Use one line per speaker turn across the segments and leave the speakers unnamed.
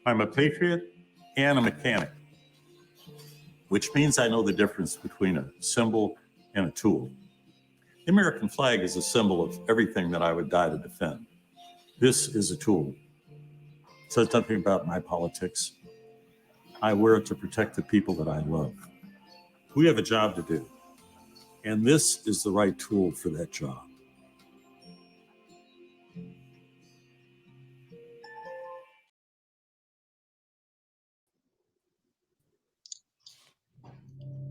I'm a patriot and a mechanic, which means I know the difference between a symbol and a tool. The American flag is a symbol of everything that I would die to defend. This is a tool. It says nothing about my politics. I wear it to protect the people that I love. We have a job to do, and this is the right tool for that job.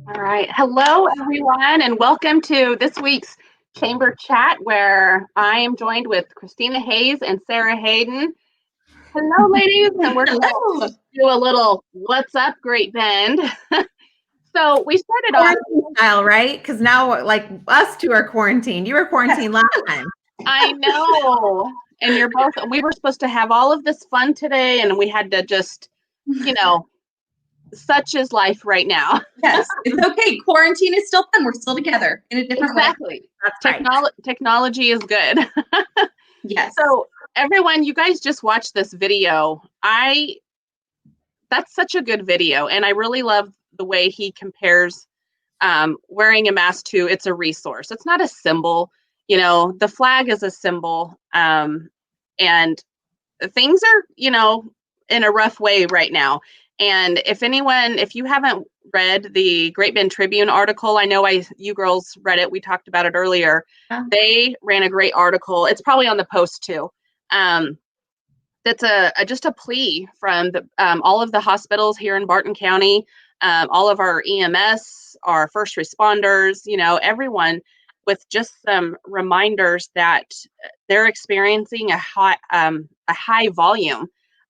All right. Hello, everyone, and welcome to this week's Chamber Chat, where I am joined with Christina Hayes and Sara Hayden. Hello, ladies, and we're going to do a little What's Up, Great Bend. So we started
quarantine style, right? Because now, like, us two are quarantined. You were quarantined last time.
I know. And we were supposed to have all of this fun today, and we had to just, such is life right now.
Yes, it's okay. Quarantine is still fun. We're still together in a different way.
That's right. Technology is good.
Yes.
So everyone, you guys just watched this video. That's such a good video, and I really love the way he compares wearing a mask to it's a resource. It's not a symbol. The flag is a symbol, and things are, in a rough way right now. And if you haven't read the Great Bend Tribune article, I know you girls read it. We talked about it earlier.
Yeah.
They ran a great article. It's probably on the Post too. That's just a plea from all of the hospitals here in Barton County, all of our EMS, our first responders, everyone, with just some reminders that they're experiencing a high volume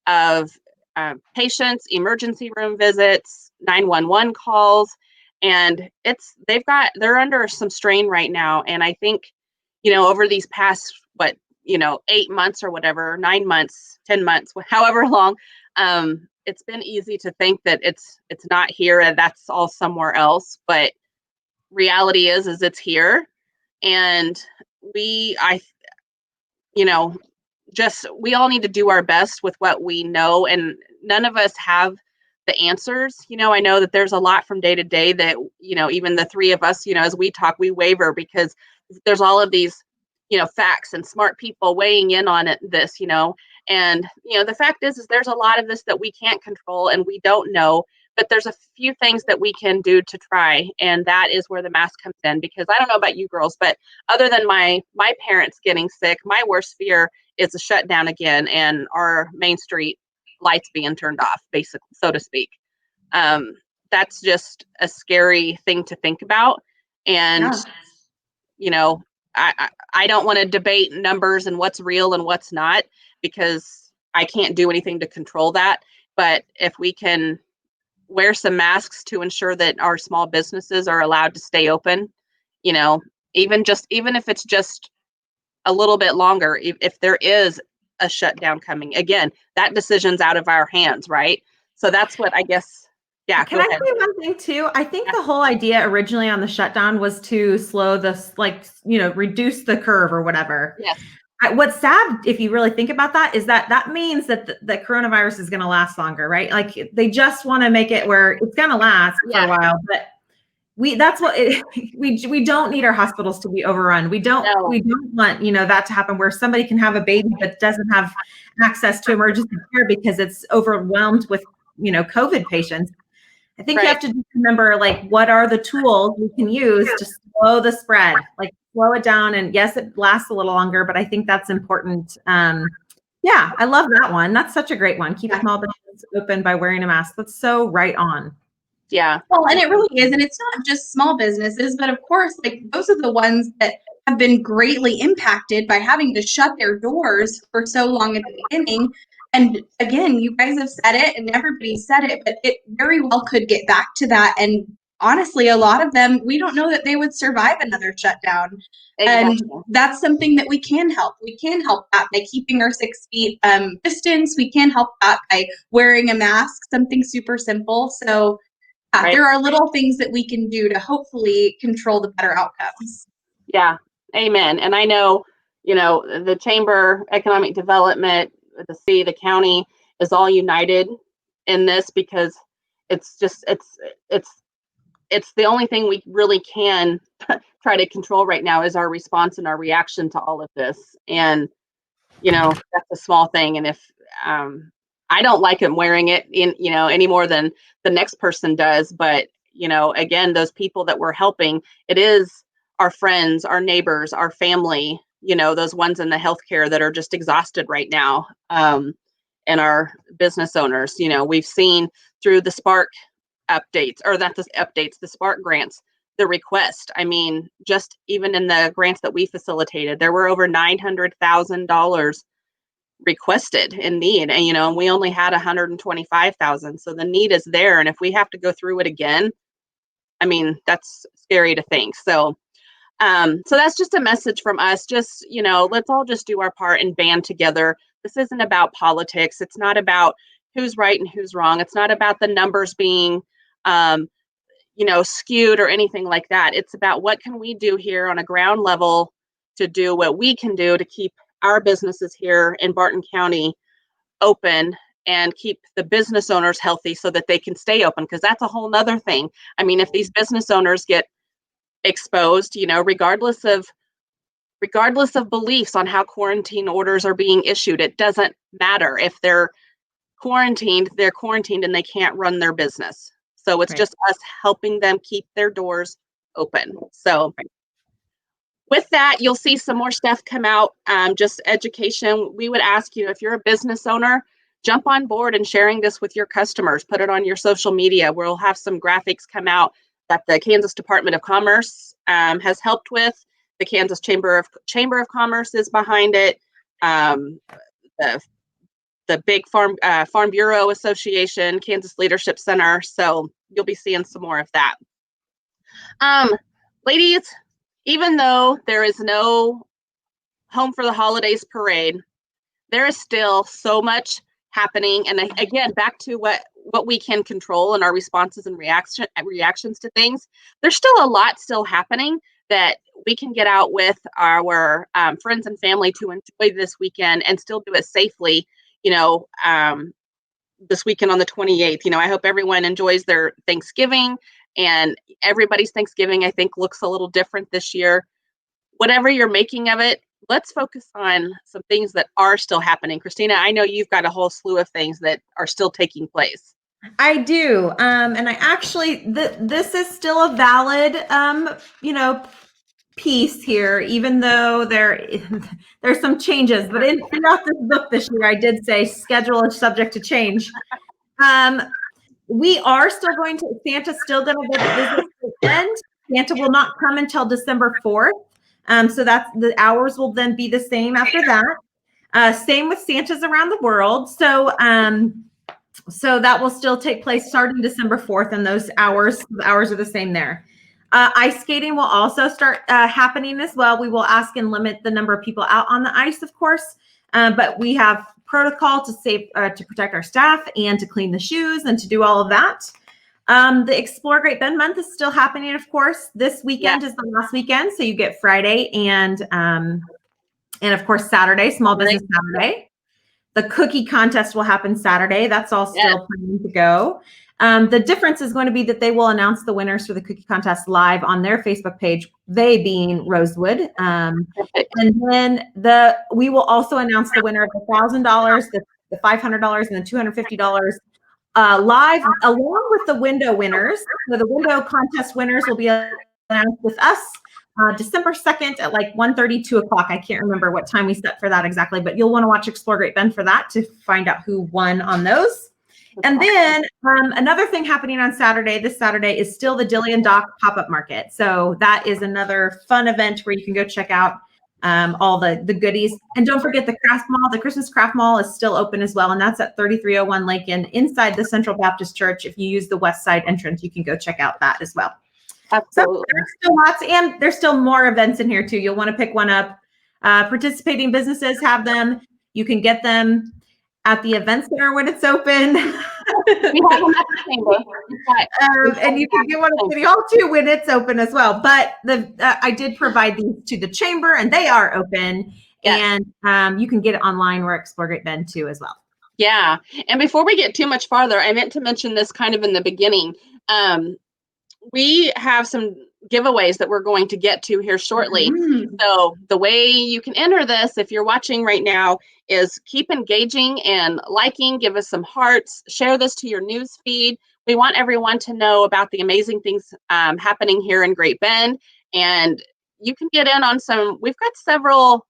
of patients, emergency room visits, 911 calls, and they're under some strain right now. And I think, over these past 8 months or whatever, 9 months, 10 months, however long, it's been easy to think that it's not here and that's all somewhere else. But reality is it's here, and we all need to do our best with what we know, and none of us have the answers. I know that there's a lot from day to day that, even the three of us, as we talk, we waver because there's all of these, facts and smart people weighing in on this, and, the fact is there's a lot of this that we can't control and we don't know, but there's a few things that we can do to try. And that is where the mask comes in, because I don't know about you girls, but other than my parents getting sick, my worst fear is a shutdown again and our Main Street lights being turned off, basically, so to speak. That's just a scary thing to think about. And, I don't want to debate numbers and what's real and what's not, because I can't do anything to control that. But if we can wear some masks to ensure that our small businesses are allowed to stay open, even if it's just a little bit longer, if there is a shutdown coming, again, that decision's out of our hands, right? So that's what I guess. Yeah.
Can I say one thing too? I think the whole idea originally on the shutdown was to slow this, reduce the curve or whatever.
Yes.
What's sad, if you really think about that, is that means that the coronavirus is going to last longer, right? Like, they just want to make it where it's going to last for a while, but we don't need our hospitals to be overrun. We don't want, that to happen where somebody can have a baby but doesn't have access to emergency care because it's overwhelmed with, COVID patients. I think you have to just remember, what are the tools we can use to slow the spread, slow it down. And yes, it lasts a little longer, but I think that's important. Yeah, I love that one. That's such a great one. Keep small businesses open by wearing a mask. That's so right on.
Yeah.
Well, and it really is. And it's not just small businesses, but of course, those are the ones that have been greatly impacted by having to shut their doors for so long at the beginning. And again, you guys have said it and everybody said it, but it very well could get back to that. And honestly, a lot of them, we don't know that they would survive another shutdown. Exactly. And that's something that we can help. We can help that by keeping our 6 feet distance. We can help that by wearing a mask, something super simple. So there are little things that we can do to hopefully control the better outcomes.
Yeah. Amen. And I know, the Chamber, Economic Development, the city, the county, is all united in this, because it's just it's the only thing we really can try to control right now is our response and our reaction to all of this. And that's a small thing. And if I don't like him wearing it any more than the next person does, but again, those people that we're helping, it is our friends, our neighbors, our family, those ones in the healthcare that are just exhausted right now, and our business owners. We've seen through the Spark updates, or not the updates, the Spark grants, the request. I mean, just even in the grants that we facilitated, there were over $900,000 requested in need, and we only had 125,000. So the need is there, and if we have to go through it again, I mean, that's scary to think. So that's just a message from us. Just let's all just do our part and band together. This isn't about politics. It's not about who's right and who's wrong. It's not about the numbers being skewed or anything like that. It's about what can we do here on a ground level to do what we can do to keep our businesses here in Barton County open and keep the business owners healthy so that they can stay open, because that's a whole nother thing. I mean, if these business owners get exposed, regardless of beliefs on how quarantine orders are being issued, it doesn't matter. If they're quarantined and they can't run their business. So it's just us helping them keep their doors open. So with that, you'll see some more stuff come out, just education. We would ask you, if you're a business owner, jump on board and sharing this with your customers. Put it on your social media. We'll have some graphics come out that the Kansas Department of Commerce has helped with. The Kansas Chamber of Commerce is behind it. The big Farm Bureau Association, Kansas Leadership Center. So you'll be seeing some more of that. Ladies, even though there is no Home for the Holidays parade, there is still so much happening. And again, back to what we can control and our responses and reactions to things. There's still a lot still happening that we can get out with our friends and family to enjoy this weekend and still do it safely. This weekend on the 28th. I hope everyone enjoys their Thanksgiving, and everybody's Thanksgiving, I think, looks a little different this year. Whatever you're making of it, let's focus on some things that are still happening. Christina, I know you've got a whole slew of things that are still taking place.
I do. And I actually, this is still a valid, piece here, even though there's some changes. But throughout this book this year, I did say schedule is subject to change. We are still going to, Santa's still going to visit the end. Santa will not come until December 4th. So that's, the hours will then be the same after that. Same with Santas around the world. So that will still take place starting December 4th, and the hours are the same there. Ice skating will also start happening as well. We will ask and limit the number of people out on the ice, of course, but we have protocol to protect our staff and to clean the shoes and to do all of that. The Explore Great Bend month is still happening, of course. This weekend is the last weekend, so you get Friday and of course Saturday, Small Business Saturday. The cookie contest will happen Saturday. That's all still planning to go. The difference is going to be that they will announce the winners for the cookie contest live on their Facebook page, they being Rosewood. And then we will also announce the winner of the $1,000, the $500, and the $250 live, along with the window winners. So the window contest winners will be announced with us December 2nd at like 1:30, 2 o'clock. I can't remember what time we set for that exactly, but you'll want to watch Explore Great Bend for that to find out who won on those. And then another thing happening on this Saturday is still the Dillian Dock pop-up market. So that is another fun event where you can go check out all the goodies. And don't forget the craft mall. The Christmas craft mall is still open as well. And that's at 3301 Lincoln inside the Central Baptist Church. If you use the west side entrance, you can go check out that as well.
Absolutely.
So there's still lots, and there's still more events in here too. You'll want to pick one up. Participating businesses have them. You can get them at the event center when it's open.
We have them at the chamber.
And you can get one at City Hall too when it's open as well. But I did provide these to the chamber, and they are open. Yes. And you can get it online or Explore Great Bend too as well.
Yeah. And before we get too much farther, I meant to mention this kind of in the beginning. We have some giveaways that we're going to get to here shortly. So the way you can enter this, if you're watching right now, is keep engaging and liking, give us some hearts, share this to your news feed. We want everyone to know about the amazing things happening here in Great Bend. And you can get in on we've got several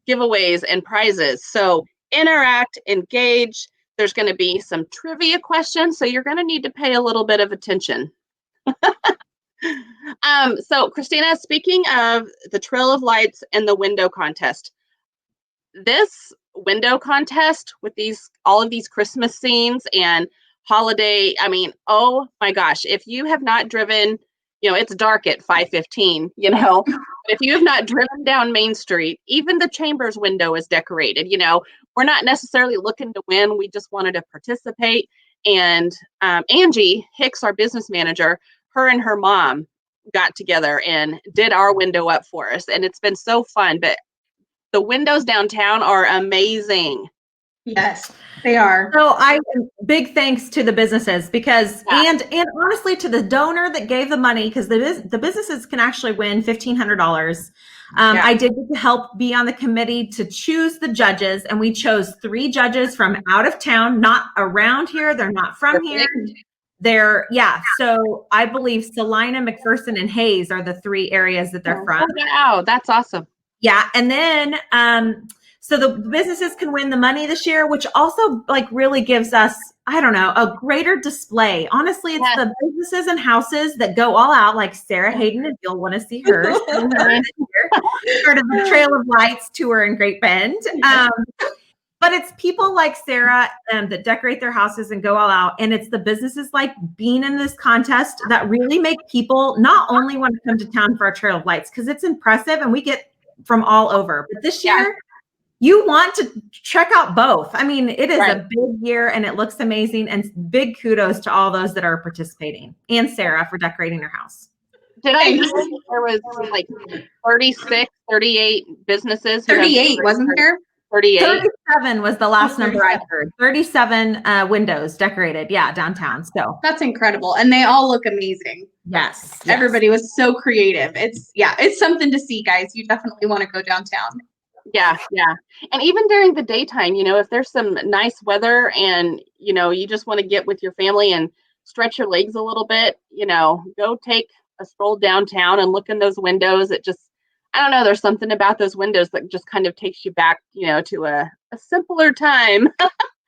giveaways and prizes. So interact, engage. There's going to be some trivia questions, so you're going to need to pay a little bit of attention. So Christina, speaking of the Trail of Lights and the window contest, this window contest with all of these Christmas scenes and holiday, I mean, oh my gosh, if you have not driven, it's dark at 5:15, but if you have not driven down Main Street, even the Chambers window is decorated. We're not necessarily looking to win. We just wanted to participate. And Angie Hicks, our business manager, her and her mom got together and did our window up for us. And it's been so fun. But the windows downtown are amazing.
Yes, they are.
So big thanks to the businesses because, and honestly to the donor that gave the money, because the businesses can actually win $1,500. I did get to help be on the committee to choose the judges, and we chose 3 judges from out of town, not around here. They're not from here. So I believe Salina, McPherson, and Hayes are the 3 areas that they're from.
Wow, that's awesome.
Yeah. And then, so the businesses can win the money this year, which also really gives us, I don't know, a greater display. Honestly, it's the businesses and houses that go all out, like Sara Hayden, if you'll want to see her. Part of the Trail of Lights tour in Great Bend. But it's people like Sara that decorate their houses and go all out. And it's the businesses like being in this contest that really make people not only want to come to town for our Trail of Lights, because it's impressive and we get from all over. But this year, you want to check out both. I mean, it is a big year and it looks amazing. And big kudos to all those that are participating and Sara for decorating her house.
Did I hear there was 36, 38 businesses?
38, wasn't there?
38.
37 was the last number I heard. 37 windows decorated, downtown. So
that's incredible, and they all look amazing.
Yes,
everybody was so creative. It's something to see, guys. You definitely want to go downtown.
Yeah. And even during the daytime, if there's some nice weather and you just want to get with your family and stretch your legs a little bit, go take a stroll downtown and look in those windows. I don't know. There's something about those windows that just kind of takes you back, to a simpler time.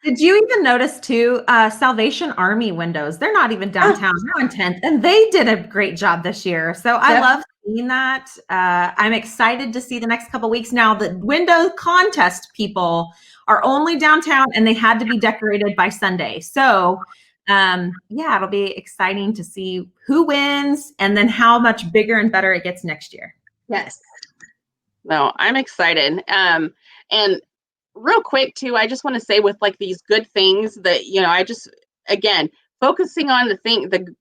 Did you even notice too, Salvation Army windows? They're not even downtown, they're on 10th, and they did a great job this year. So I love seeing that. I'm excited to see the next couple of weeks. Now the window contest people are only downtown and they had to be decorated by Sunday. So it'll be exciting to see who wins and then how much bigger and better it gets next year.
Yes.
No, I'm excited. And real quick too, I just want to say with these good things that, I just, again, focusing on the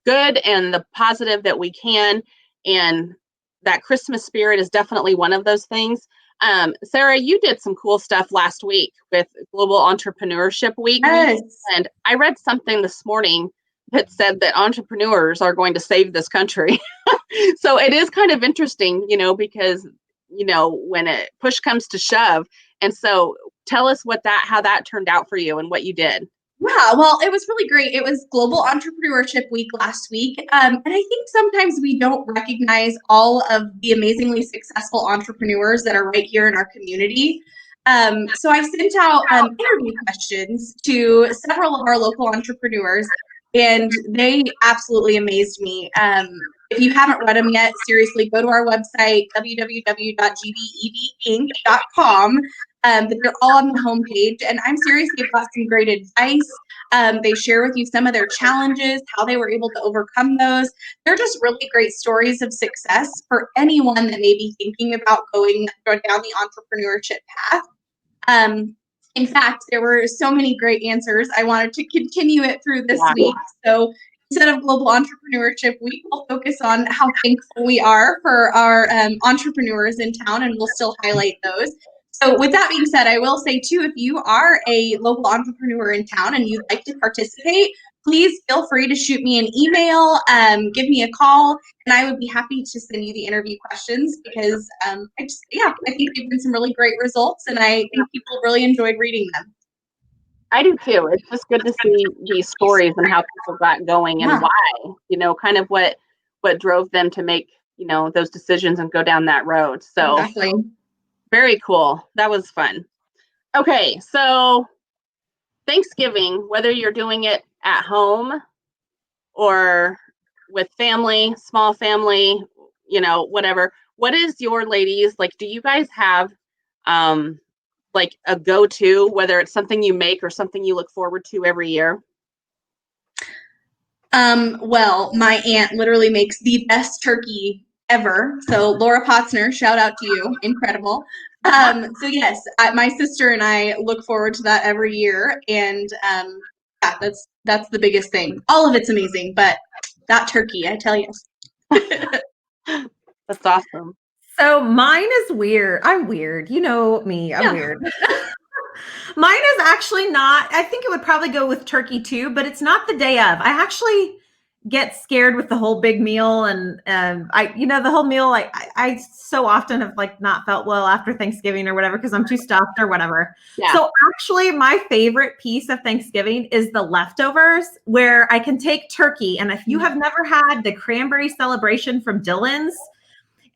good and the positive that we can. And that Christmas spirit is definitely one of those things. Sara, you did some cool stuff last week with Global Entrepreneurship Week.
Yes.
And I read something this morning that said that entrepreneurs are going to save this country. So it is kind of interesting, because, when push comes to shove. And so tell us how that turned out for you and what you did.
Yeah, well, it was really great. It was Global Entrepreneurship Week last week. And I think sometimes we don't recognize all of the amazingly successful entrepreneurs that are right here in our community. So I sent out interview questions to several of our local entrepreneurs, and they absolutely amazed me. If you haven't read them yet, seriously, go to our website, www.gbedinc.com. But they're all on the homepage, and I'm serious, they've got some great advice. They share with you some of their challenges, how they were able to overcome those. They're just really great stories of success for anyone that may be thinking about going down the entrepreneurship path. In fact, there were so many great answers. I wanted to continue it through this week. So instead of Global Entrepreneurship Week, we'll focus on how thankful we are for our entrepreneurs in town, and we'll still highlight those. So with that being said, I will say too, if you are a local entrepreneur in town and you'd like to participate, please feel free to shoot me an email, give me a call, and I would be happy to send you the interview questions because I think they've been some really great results, and I think people really enjoyed reading them.
I do too. It's just good to see these stories and how people got going and why, kind of what drove them to make, those decisions and go down that road. So
Exactly.
Very cool. That was fun. Okay, so Thanksgiving, whether you're doing it at home or with family, small family, whatever. What is your ladies, like, do you guys have like a go-to, whether it's something you make or something you look forward to every year?
Well, my aunt literally makes the best turkey ever. So Laura Potzner, shout out to you. Incredible. So yes, my sister and I look forward to that every year. And that's the biggest thing. All of it's amazing, but that turkey, I tell you.
That's awesome.
So mine is weird. I'm weird. You know me. I'm weird. Mine is actually not, I think it would probably go with turkey too, but it's not the day of. I actually get scared with the whole big meal. And the whole meal, I so often have like not felt well after Thanksgiving or whatever, because I'm too stuffed or whatever. Yeah. So actually my favorite piece of Thanksgiving is the leftovers, where I can take turkey. And if you have never had the cranberry celebration from Dillon's,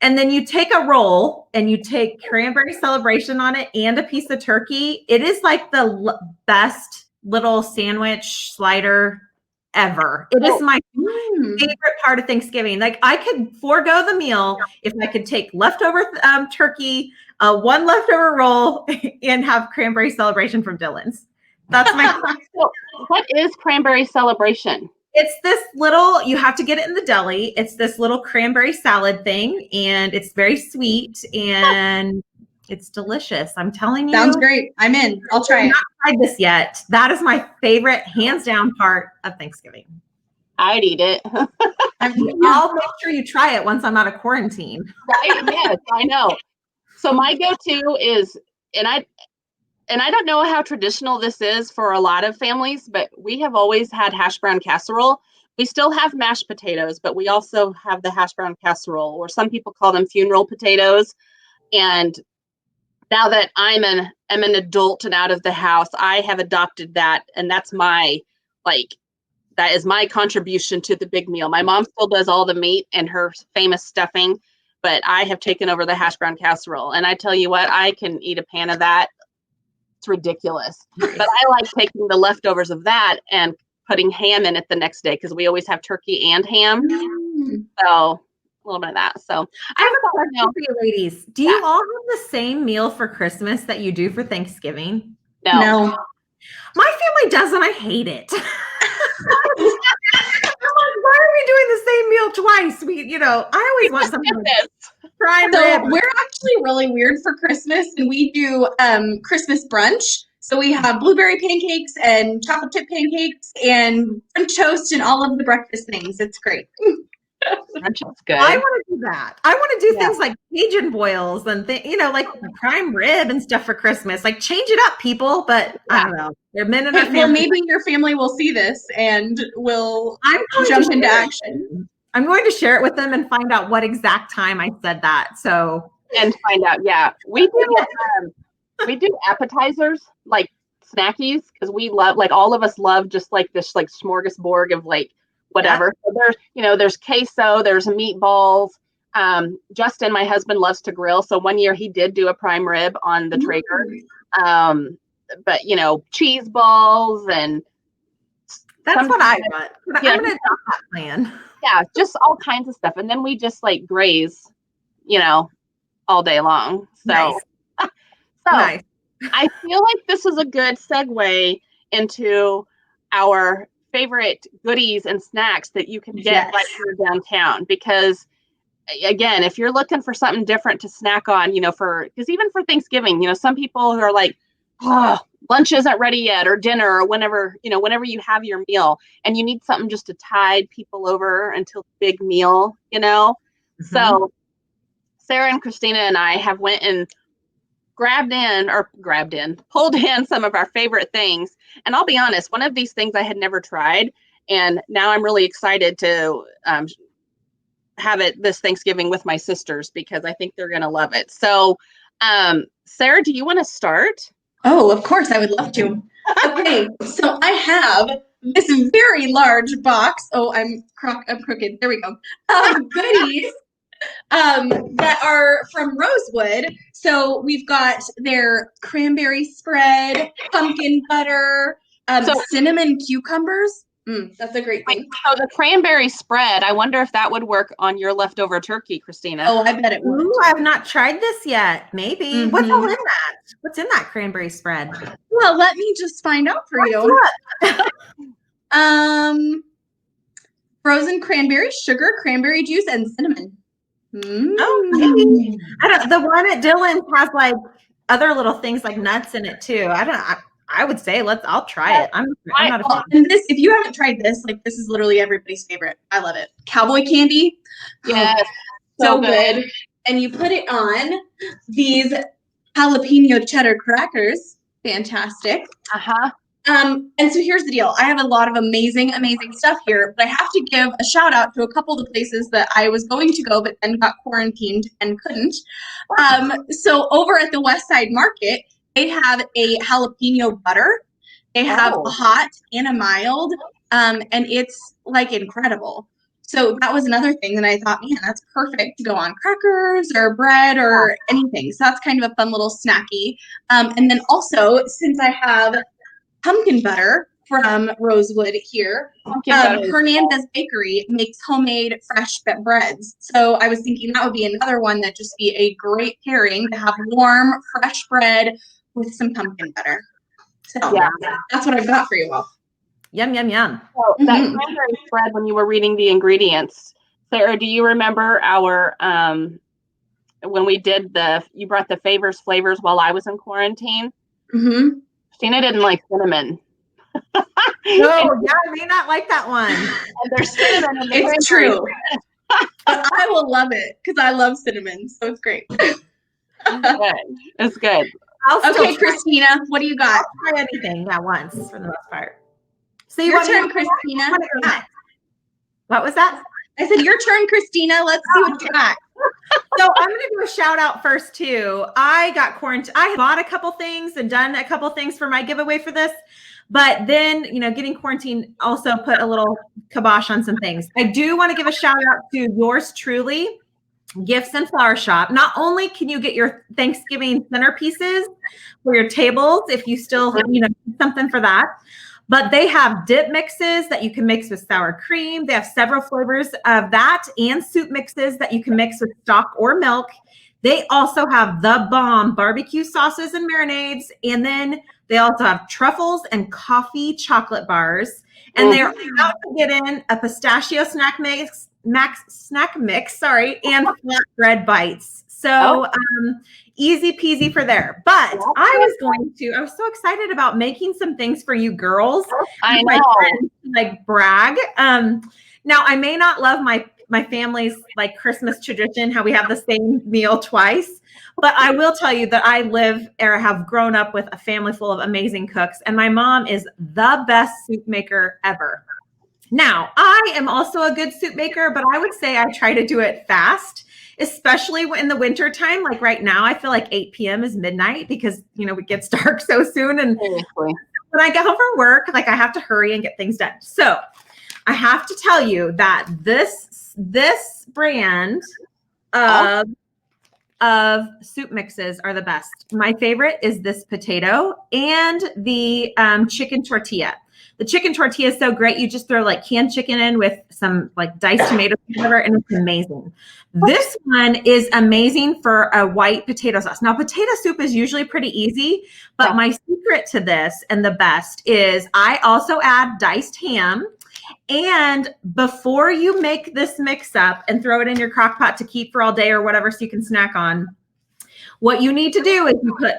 and then you take a roll and you take cranberry celebration on it and a piece of turkey. It is like the best little sandwich slider ever. It is my favorite part of Thanksgiving. Like, I could forego the meal if I could take leftover turkey, one leftover roll, and have cranberry celebration from Dillon's. That's my.
So what is cranberry celebration?
It's this little, you have to get it in the deli. It's this little cranberry salad thing, and it's very sweet and it's delicious. I'm telling you.
Sounds great. I'm in. I'll try it.
I've not tried this yet. That is my favorite, hands down, part of Thanksgiving.
I'd eat it.
I'll make sure you try it once I'm out of quarantine.
Right? Yes, I know. So my go-to is, and I don't know how traditional this is for a lot of families, but we have always had hash brown casserole. We still have mashed potatoes, but we also have the hash brown casserole, or some people call them funeral potatoes. And now that I'm an adult and out of the house, I have adopted that. And that's that is my contribution to the big meal. My mom still does all the meat and her famous stuffing, but I have taken over the hash brown casserole. And I tell you what, I can eat a pan of that. It's ridiculous. But I like taking the leftovers of that and putting ham in it the next day, because we always have turkey and ham. So a little bit of that. So
I have a question for you ladies. Do you all have the same meal for Christmas that you do for Thanksgiving?
No.
My family doesn't. I hate it. I'm like, why are we doing the same meal twice? I always want something prime rib.
We're actually really weird for Christmas, and we do Christmas brunch. So we have blueberry pancakes and chocolate chip pancakes and French toast and all of the breakfast things. It's great.
Brunch is good.
I want to do that. I want to do things like Cajun boils and like prime rib and stuff for Christmas. Like, change it up, people. But I don't know.
Well, maybe your family will see this and will jump into action.
I'm going to share it with them and find out what exact time I said that. So,
and find out. Yeah, we do appetizers, like snackies, because we love, like, all of us love just like this like smorgasbord of like whatever. So there's queso, there's meatballs. Justin, my husband, loves to grill, so one year he did do a prime rib on the Traeger. But cheese balls, and
that's what I want. I'm gonna adopt that plan.
Yeah, just all kinds of stuff, and then we just like graze, all day long. So,
nice. Nice.
I feel like this is a good segue into our favorite goodies and snacks that you can get right here downtown. Because again, if you're looking for something different to snack on, because even for Thanksgiving, some people who are like, oh, lunch isn't ready yet, or dinner, or whenever you have your meal, and you need something just to tide people over until the big meal, So Sarah and Christina and I have went and pulled in some of our favorite things. And I'll be honest, one of these things I had never tried, and now I'm really excited to have it this Thanksgiving with my sisters because I think they're going to love it. So, Sarah, do you want to start?
Oh, of course, I would love to. Okay, so I have this very large box. Oh, I'm crooked. There we go. Goodies that are from Rosewood. So we've got their cranberry spread, pumpkin butter, cinnamon cucumbers. That's a great thing.
So the cranberry spread, I wonder if that would work on your leftover turkey, Christina.
Oh, I bet it would.
Ooh, I've not tried this yet. Maybe. What's all in that? What's in that cranberry spread?
Well, let me just find out for you. Frozen cranberries, sugar, cranberry juice, and cinnamon.
Oh, maybe. The one at Dylan's has like other little things like nuts in it too. I would say I'll try it. I'm not a fan.
And this, if you haven't tried this, like this is literally everybody's favorite. I love it. Cowboy candy.
Yes.
So good. And you put it on these jalapeno cheddar crackers. Fantastic.
Uh-huh.
And so here's the deal. I have a lot of amazing stuff here, but I have to give a shout out to a couple of the places that I was going to go, but then got quarantined and couldn't. So over at the West Side Market, they have a jalapeno butter. They have a hot and a mild, and it's like incredible. So that was another thing that I thought, man, that's perfect to go on crackers or bread or anything. So that's kind of a fun little snacky. And then also, since I have pumpkin butter from Rosewood here, Hernandez Bakery makes homemade fresh breads. So I was thinking that would be another one that just be a great pairing to have warm, fresh bread with some pumpkin butter. So that's what I've got for you all.
Yum, yum, yum.
So that cranberry spread, when you were reading the ingredients, Sarah, do you remember our, when we did you brought the flavors while I was in quarantine?
Mm-hmm.
Christina didn't like cinnamon.
Oh, yeah, I may not like that one.
And there's cinnamon in the
It's true. But I will love it because I love cinnamon, so it's great.
It's good.
Okay, Christina, what do you got?
I'll try anything at once for the most part. So
your turn, Christina.
What was that?
I said your turn, Christina. Let's see what you got.
So I'm going to do a shout out first too. I got quarantined. I bought a couple things and done a couple things for my giveaway for this, but then, getting quarantined also put a little kibosh on some things. I do want to give a shout out to yours truly, Gifts and Flower Shop. Not only can you get your Thanksgiving centerpieces for your tables, if you still, something for that, but they have dip mixes that you can mix with sour cream. They have several flavors of that and soup mixes that you can mix with stock or milk. They also have the bomb barbecue sauces and marinades. And then they also have truffles and coffee chocolate bars. And they're about to get in a pistachio snack mix, and flatbread bites. So easy peasy for there. But I was so excited about making some things for you girls.
I know.
My friends, like brag. Now I may not love my family's like Christmas tradition, how we have the same meal twice, but I will tell you that I have grown up with a family full of amazing cooks, and my mom is the best soup maker ever. Now, I am also a good soup maker, but I would say I try to do it fast, especially in the winter time. Like right now, I feel like 8 p.m. is midnight because, it gets dark so soon. And when I get home from work, like I have to hurry and get things done. So I have to tell you that this brand of soup mixes are the best. My favorite is this potato and the chicken tortilla. The chicken tortilla is so great. You just throw like canned chicken in with some like diced tomatoes or whatever, and it's amazing. This one is amazing for a white potato sauce. Now, potato soup is usually pretty easy, but my secret to this and the best is I also add diced ham. And before you make this mix up and throw it in your crock pot to keep for all day or whatever so you can snack on, what you need to do is you put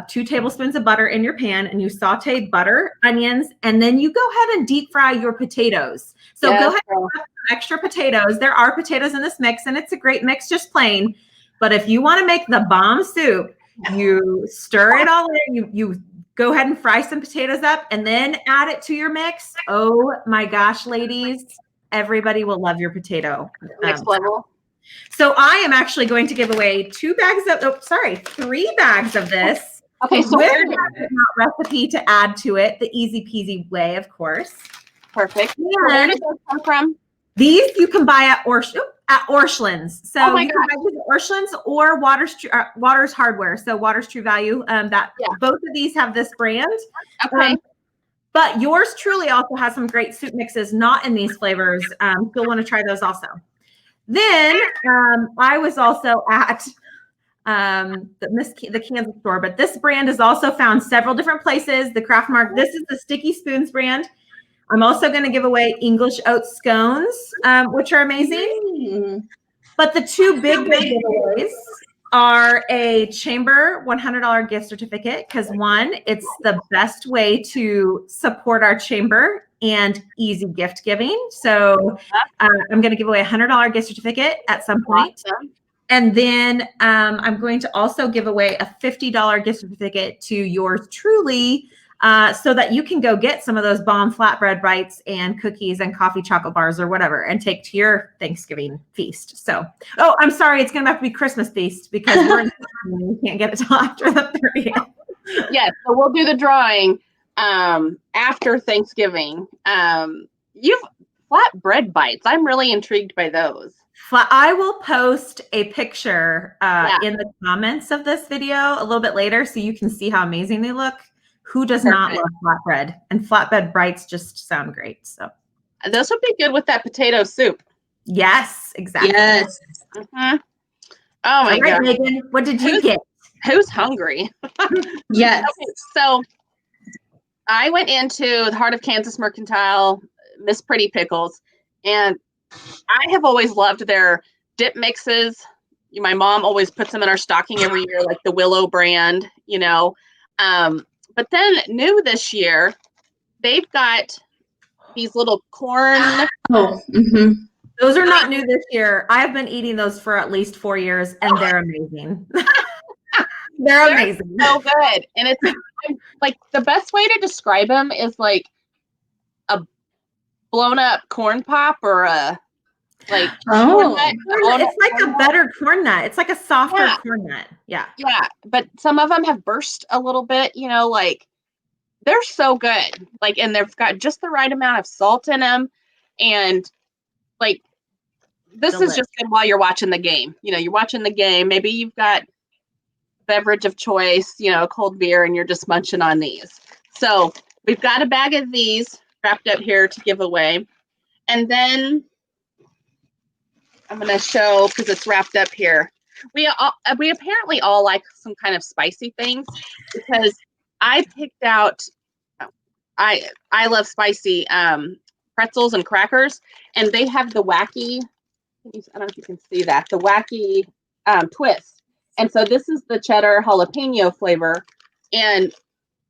2 tablespoons of butter in your pan and you saute butter, onions, and then you go ahead and deep fry your potatoes. So go ahead and put extra potatoes. There are potatoes in this mix and it's a great mix, just plain. But if you want to make the bomb soup, You stir it all in. You go ahead and fry some potatoes up and then add it to your mix. Oh my gosh, ladies, everybody will love your potato.
Next level.
So I am actually going to give away 3 bags of this.
Okay, so
with
where
that recipe to add to it, the easy peasy way, of course.
Perfect. Where did those come from?
These you can buy at Orscheln's. So
Oh my
you can buy these at Orscheln's or Waters Hardware. So Waters True Value. Both of these have this brand.
Okay.
But yours truly also has some great soup mixes, not in these flavors. You'll want to try those also. Then I was also at the Kansas store, but this brand is also found several different places. The Craft Mark. This is the Sticky Spoons brand. I'm also going to give away English oat scones, which are amazing. But the 2 big giveaways are a Chamber $100 gift certificate, because one, it's the best way to support our chamber and easy gift giving. So I'm going to give away a $100 gift certificate at some point.
Awesome.
And then I'm going to also give away a $50 gift certificate to yours truly, so that you can go get some of those bomb flatbread bites and cookies and coffee chocolate bars or whatever and take to your Thanksgiving feast. So, oh, I'm sorry. It's going to have to be Christmas feast because we can't get it till after the 30th.
Yes, so we'll do the drawing after Thanksgiving. You've flatbread bites. I'm really intrigued by those.
I will post a picture in the comments of this video a little bit later so you can see how amazing they look. Who does not love flatbread? And flatbread bites just sound great. So
those would be good with that potato soup.
Yes, exactly.
Yes.
Mm-hmm. Oh my God.
Megan, what did you get?
Who's hungry?
Yes.
Okay, so I went into the Heart of Kansas Mercantile, Miss Pretty Pickles, and I have always loved their dip mixes. My mom always puts them in our stocking every year, like the Willow brand, you know. But then new this year, they've got these little corn.
Oh, mm-hmm.
Those are not new this year. I have been eating those for at least 4 years, and they're amazing. They're amazing.
So good. And it's like the best way to describe them is like a blown up corn pop or a like corn nut.
It's like a better corn nut. It's like a softer corn nut. Yeah.
Yeah. But some of them have burst a little bit, you know, like they're so good. Like, and they've got just the right amount of salt in them. And like, this is just good while you're watching the game. You know, you're watching the game. Maybe you've got beverage of choice, you know, cold beer, and you're just munching on these. So we've got a bag of these wrapped up here to give away. And then I'm going to show, because it's wrapped up here. We apparently all like some kind of spicy things, because I picked out, I love spicy pretzels and crackers, and they have the wacky, I don't know if you can see that, the wacky twist. And so this is the cheddar jalapeno flavor. And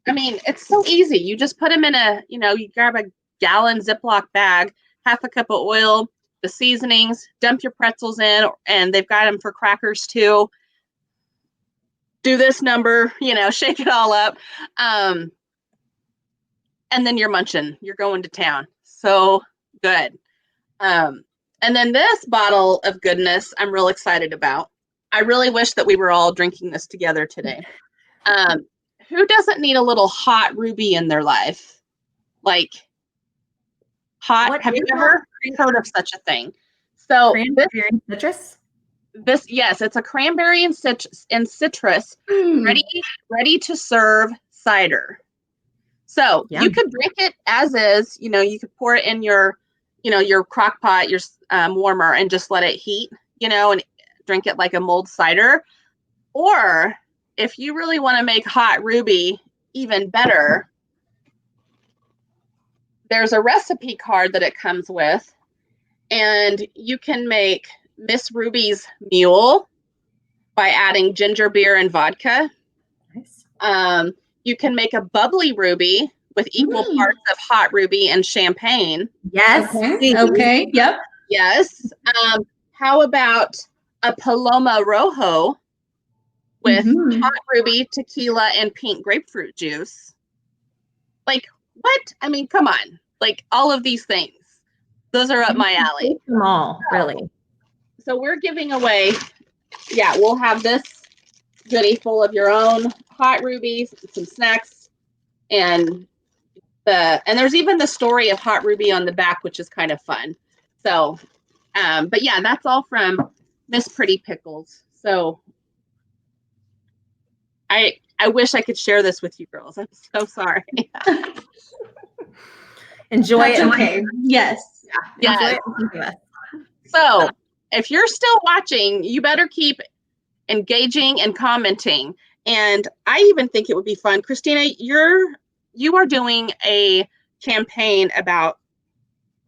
I mean, it's so easy. You just put them in you grab a gallon Ziploc bag, half a cup of oil, the seasonings, dump your pretzels in, and they've got them for crackers too. Do this number, shake it all up. And then you're munching, you're going to town. So good. And then this bottle of goodness, I'm real excited about. I really wish that we were all drinking this together today. Who doesn't need a little hot ruby in their life? Like hot, have you ever heard of such a thing? So
cranberry and citrus?
Yes, it's a cranberry and citrus ready to serve cider. So you could drink it as is, you could pour it in your crock pot, your warmer, and just let it heat, and drink it like a mulled cider. Or if you really want to make hot ruby even better, there's a recipe card that it comes with, and you can make Miss Ruby's Mule by adding ginger beer and vodka. Nice. You can make a bubbly ruby with equal parts of hot ruby and champagne.
Yes.
Okay. Yep.
Yes. How about a Paloma Rojo with
Mhm.
hot ruby, tequila, and pink grapefruit juice. Like, what? I mean, come on. Like, all of these things. Those are up my alley.
Taste them all, really.
So we're giving away, we'll have this goodie full of your own hot rubies, some snacks, and there's even the story of hot ruby on the back, which is kind of fun. So, but yeah, that's all from Miss Pretty Pickles. So I wish I could share this with you girls. I'm so sorry.
Enjoy
That's
it.
okay. Yes.
Yeah.
Enjoy it. and think of us.
So if you're still watching, you better keep engaging and commenting. And I even think it would be fun. Christina, you are doing a campaign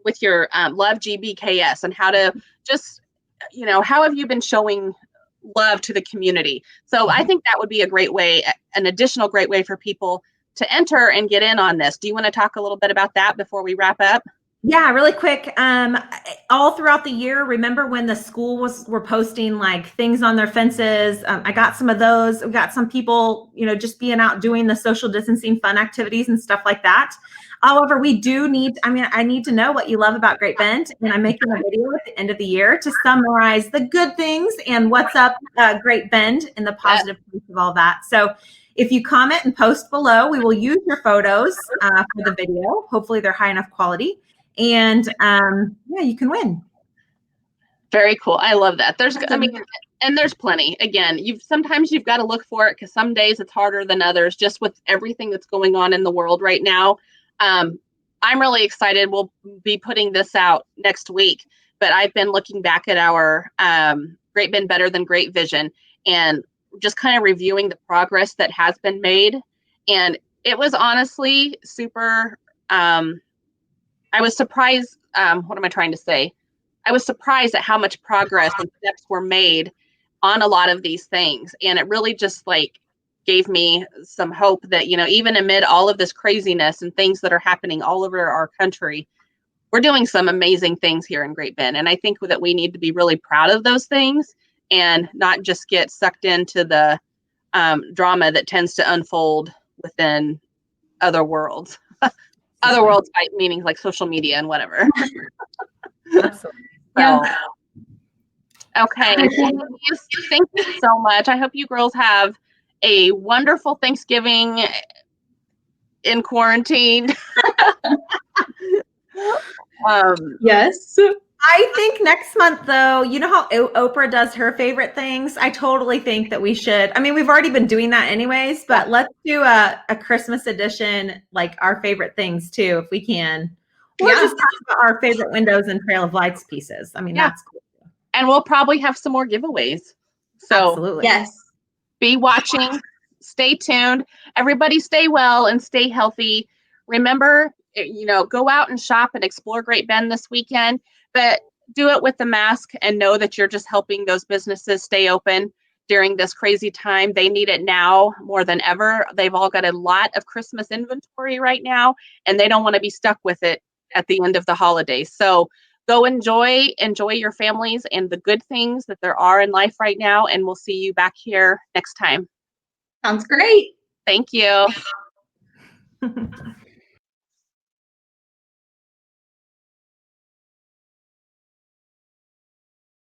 with your Love GBKS and how to just, how have you been showing love to the community? So I think that would be a great way, an additional great way for people to enter and get in on this. Do you want to talk a little bit about that before we wrap up?
Yeah, really quick. All throughout the year, remember when the school were posting like things on their fences? I got some of those. We got some people, just being out doing the social distancing fun activities and stuff like that. However, I need to know what you love about Great Bend, and I'm making a video at the end of the year to summarize the good things and what's up Great Bend and the positive points of all that. So if you comment and post below, we will use your photos for the video. Hopefully they're high enough quality. And you can win.
Very cool. I love that. And there's plenty. Again, sometimes you've got to look for it because some days it's harder than others, just with everything that's going on in the world right now. I'm really excited. We'll be putting this out next week, but I've been looking back at our Great Bend Better Than Great Vision and just kind of reviewing the progress that has been made. And it was honestly super, I was surprised. What am I trying to say? I was surprised at how much progress and steps were made on a lot of these things. And it really just gave me some hope that, even amid all of this craziness and things that are happening all over our country, we're doing some amazing things here in Great Bend. And I think that we need to be really proud of those things and not just get sucked into the drama that tends to unfold within other worlds. Other worlds, by meaning like social media and whatever.
Absolutely.
So, okay. Thank you so much. I hope you girls have a wonderful Thanksgiving in quarantine.
Yes.
I think next month, though, you know how Oprah does her favorite things? I totally think that we should. I mean, we've already been doing that anyways, but let's do a Christmas edition, like our favorite things too, if we can. Or just talk about our favorite windows and Trail of Lights pieces. I mean, that's cool.
And we'll probably have some more giveaways. So
absolutely.
Yes.
Be watching. Stay tuned. Everybody stay well and stay healthy. Remember, go out and shop and explore Great Bend this weekend, but do it with the mask and know that you're just helping those businesses stay open during this crazy time. They need it now more than ever. They've all got a lot of Christmas inventory right now, and they don't want to be stuck with it at the end of the holidays. So go enjoy your families and the good things that there are in life right now. And we'll see you back here next time.
Sounds great.
Thank you.